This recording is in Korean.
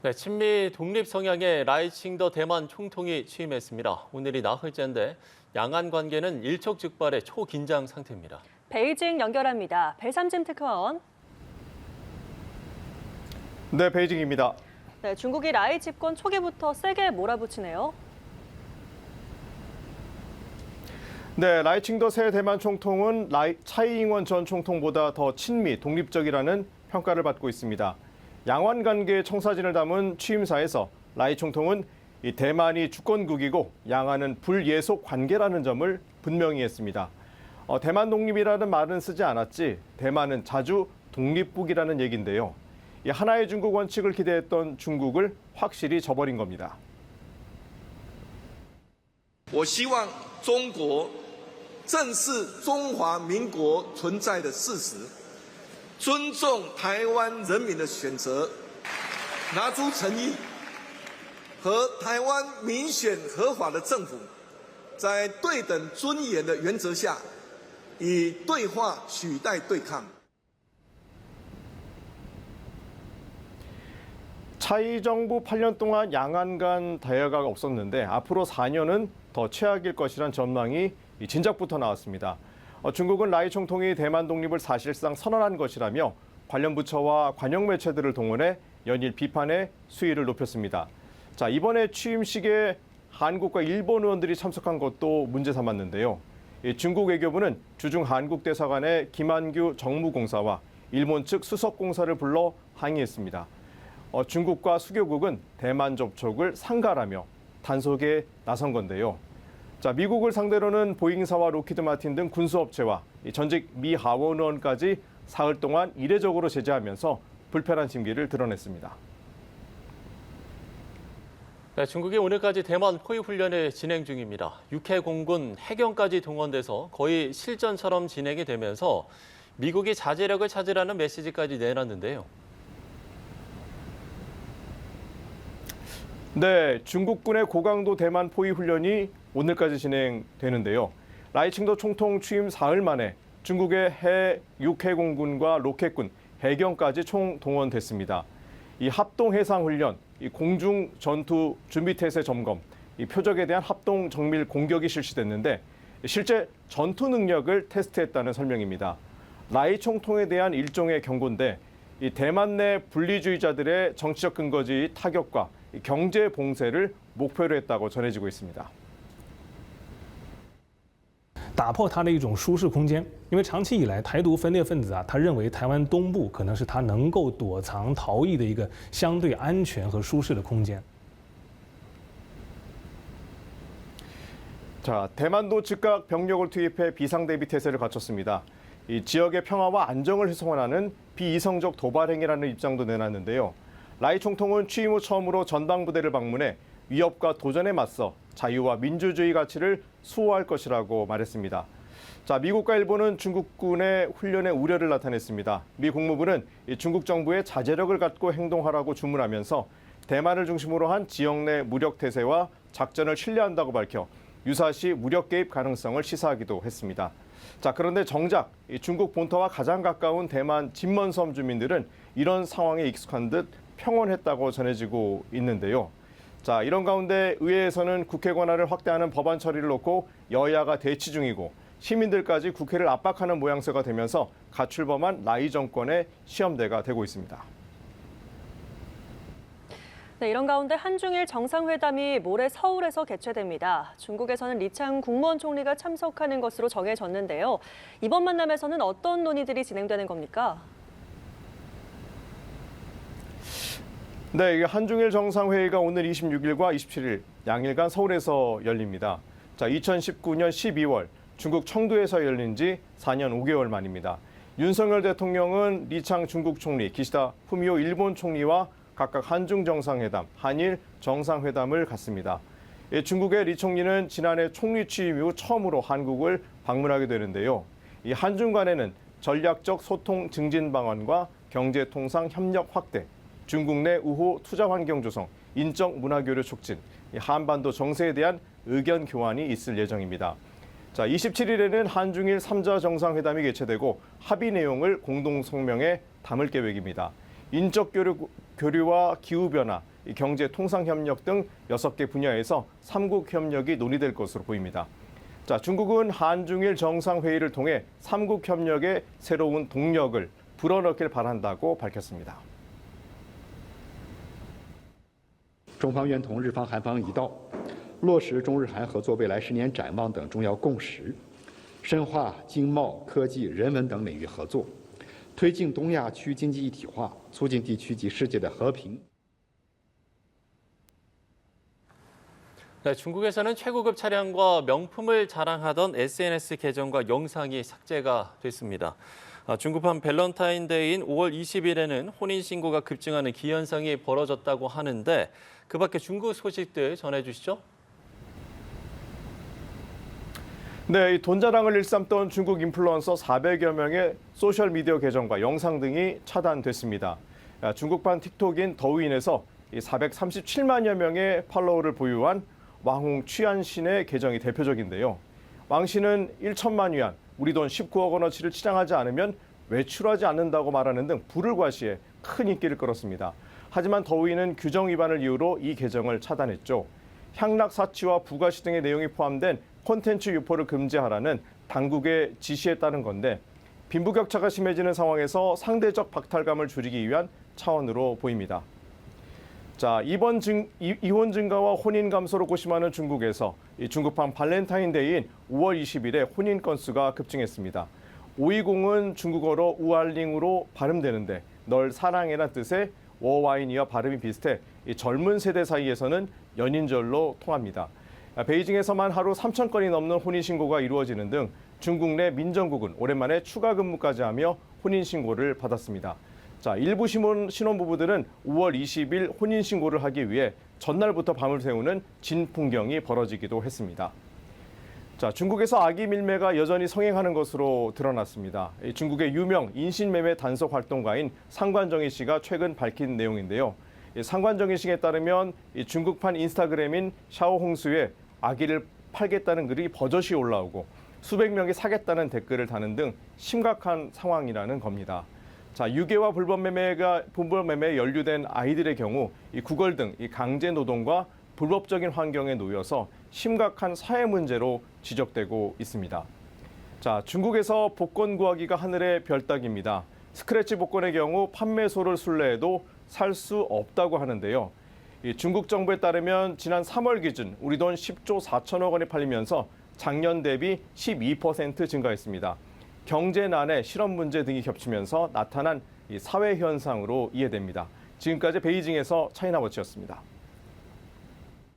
네, 친미 독립 성향의 라이칭더 대만 총통이 취임했습니다. 오늘이 나흘째인데 양안 관계는 일촉즉발의 초긴장 상태입니다. 베이징 연결합니다. 배삼진 특파원. 네, 베이징입니다. 네, 중국이 라이 집권 초기부터 세게 몰아붙이네요. 네, 라이칭더 새 대만 총통은 차이잉원 전 총통보다 더 친미, 독립적이라는 평가를 받고 있습니다. 양안 관계의 청사진을 담은 취임사에서 라이 총통은 이 대만이 주권국이고 양안은 불예속 관계라는 점을 분명히 했습니다. 대만 독립이라는 말은 쓰지 않았지 대만은 자주 독립국이라는 얘기인데요. 이 하나의 중국 원칙을 기대했던 중국을 확실히 저버린 겁니다. 我希望中国正视中华民国存在的事实，尊重台湾人民的选择，拿出诚意，和台湾民选合法的政府，在对等尊严的原则下，以对话取代对抗。 차이 정부 8년 동안 양안 간 대화가 없었는데 앞으로 4년은 더 최악일 것이란 전망이 진작부터 나왔습니다. 중국은 라이 총통이 대만 독립을 사실상 선언한 것이라며 관련 부처와 관영 매체들을 동원해 연일 비판의 수위를 높였습니다. 자, 이번에 취임식에 한국과 일본 의원들이 참석한 것도 문제 삼았는데요. 중국 외교부는 주중 한국 대사관의 김한규 정무공사와 일본 측 수석공사를 불러 항의했습니다. 중국과 수교국은 대만 접촉을 상갈하며 단속에 나선 건데요. 자, 미국을 상대로는 보잉사와 로키드 마틴 등 군수업체와 전직 미 하원 의원까지 사흘 동안 이례적으로 제재하면서 불편한 심기를 드러냈습니다. 네, 중국이 오늘까지 대만 포위 훈련을 진행 중입니다. 육해 공군 해경까지 동원돼서 거의 실전처럼 진행이 되면서 미국이 자제력을 찾으라는 메시지까지 내놨는데요. 네, 중국군의 고강도 대만 포위 훈련이 오늘까지 진행되는데요. 라이칭더 총통 취임 사흘 만에 중국의 육해공군과 로켓군, 해경까지 총 동원됐습니다. 이 합동 해상 훈련, 이 공중 전투 준비 태세 점검, 이 표적에 대한 합동 정밀 공격이 실시됐는데 실제 전투 능력을 테스트했다는 설명입니다. 라이 총통에 대한 일종의 경고인데 이 대만 내 분리주의자들의 정치적 근거지 타격과 경제 봉쇄를 목표로 했다고 전해지고 있습니다. 打破它的一种舒适空间，因为长期以来台独分裂分子他认为台湾东部可能是他能够躲藏逃逸的一个相对安全和舒适的空间。 자, 대만도 즉각 병력을 투입해 비상대비 태세를 갖췄습니다. 이 지역의 평화와 안정을 훼손하는 비이성적 도발 행위라는 입장도 내놨는데요. 라이 총통은 취임 후 처음으로 전방부대를 방문해 위협과 도전에 맞서 자유와 민주주의 가치를 수호할 것이라고 말했습니다. 자, 미국과 일본은 중국군의 훈련에 우려를 나타냈습니다. 미 국무부는 중국 정부의 자제력을 갖고 행동하라고 주문하면서 대만을 중심으로 한 지역 내 무력 태세와 작전을 신뢰한다고 밝혀 유사시 무력 개입 가능성을 시사하기도 했습니다. 자, 그런데 정작 중국 본토와 가장 가까운 대만 진먼섬 주민들은 이런 상황에 익숙한 듯 평온했다고 전해지고 있는데요. 자, 이런 가운데 의회에서는 국회 권한을 확대하는 법안 처리를 놓고 여야가 대치 중이고 시민들까지 국회를 압박하는 모양새가 되면서 가출범한 라이 정권의 시험대가 되고 있습니다. 네, 이런 가운데 한중일 정상회담이 모레 서울에서 개최됩니다. 중국에서는 리창 국무원 총리가 참석하는 것으로 정해졌는데요. 이번 만남에서는 어떤 논의들이 진행되는 겁니까? 네, 이게 한중일 정상회의가 오늘 26일과 27일 양일간 서울에서 열립니다. 자, 2019년 12월 중국 청두에서 열린 지 4년 5개월 만입니다. 윤석열 대통령은 리창 중국 총리, 기시다 후미오 일본 총리와 각각 한중 정상회담, 한일 정상회담을 갖습니다. 중국의 리 총리는 지난해 총리 취임 이후 처음으로 한국을 방문하게 되는데요. 이 한중 간에는 전략적 소통 증진 방안과 경제 통상 협력 확대, 중국 내 우호 투자 환경 조성, 인적 문화 교류 촉진, 한반도 정세에 대한 의견 교환이 있을 예정입니다. 자, 27일에는 한중일 3자 정상회담이 개최되고 합의 내용을 공동 성명에 담을 계획입니다. 인적 교류와 기후변화, 이 경제 통상 협력 등 6개 분야에서 3국 협력이 논의될 것으로 보입니다. 자, 중국은 한중일 정상회의를 통해 3국 협력에 새로운 동력을 불어넣길 바란다고 밝혔습니다. 中方愿同日方、韩方一道，落实中日韩合作未来10年展望等重要共识，深化经贸、科技、人文等领域合作，推进东亚区经济一体化，促进地区及世界的和平。 네, 중국에서는 최고급 차량과 명품을 자랑하던 SNS 계정과 영상이 삭제가 됐습니다. 중국판 밸런타인데이인 5월 20일에는 혼인신고가 급증하는 기현상이 벌어졌다고 하는데 그 밖에 중국 소식들 전해주시죠. 네, 이 돈 자랑을 일삼던 중국 인플루언서 400여 명의 소셜미디어 계정과 영상 등이 차단됐습니다. 중국판 틱톡인 더우인에서 437만여 명의 팔로워를 보유한 왕홍 취안신의 계정이 대표적인데요. 왕 씨는 1천만 위안, 우리 돈 19억 원어치를 치장하지 않으면 외출하지 않는다고 말하는 등 불을 과시해 큰 인기를 끌었습니다. 하지만 더우인은 규정 위반을 이유로 이 계정을 차단했죠. 향락 사치와 부가시 등의 내용이 포함된 콘텐츠 유포를 금지하라는 당국의 지시에 따른 건데 빈부격차가 심해지는 상황에서 상대적 박탈감을 줄이기 위한 차원으로 보입니다. 자, 이혼 증가와 혼인 감소로 고심하는 중국에서 중국판 발렌타인데이인 5월 20일에 혼인 건수가 급증했습니다. 520은 중국어로 우알링으로 발음되는데 널 사랑해란 뜻의 워와인이와 발음이 비슷해 젊은 세대 사이에서는 연인절로 통합니다. 베이징에서만 하루 3,000건이 넘는 혼인신고가 이루어지는 등 중국 내 민정국은 오랜만에 추가 근무까지 하며 혼인신고를 받았습니다. 자, 일부 신혼부부들은 5월 20일 혼인신고를 하기 위해 전날부터 밤을 새우는 진풍경이 벌어지기도 했습니다. 자, 중국에서 아기 밀매가 여전히 성행하는 것으로 드러났습니다. 중국의 유명 인신매매 단속 활동가인 상관정희 씨가 최근 밝힌 내용인데요. 상관정희 씨에 따르면 중국판 인스타그램인 샤오홍수에 아기를 팔겠다는 글이 버젓이 올라오고 수백 명이 사겠다는 댓글을 다는 등 심각한 상황이라는 겁니다. 자, 유괴와 불법 매매에 연루된 아이들의 경우 이 구걸 등 이 강제 노동과 불법적인 환경에 놓여서 심각한 사회 문제로 지적되고 있습니다. 자, 중국에서 복권 구하기가 하늘의 별 따기입니다. 스크래치 복권의 경우 판매소를 순례해도 살 수 없다고 하는데요. 이 중국 정부에 따르면 지난 3월 기준 우리 돈 10조 4천억 원이 팔리면서 작년 대비 12% 증가했습니다. 경제난에 실업 문제 등이 겹치면서 나타난 이 사회 현상으로 이해됩니다. 지금까지 베이징에서 차이나워치였습니다.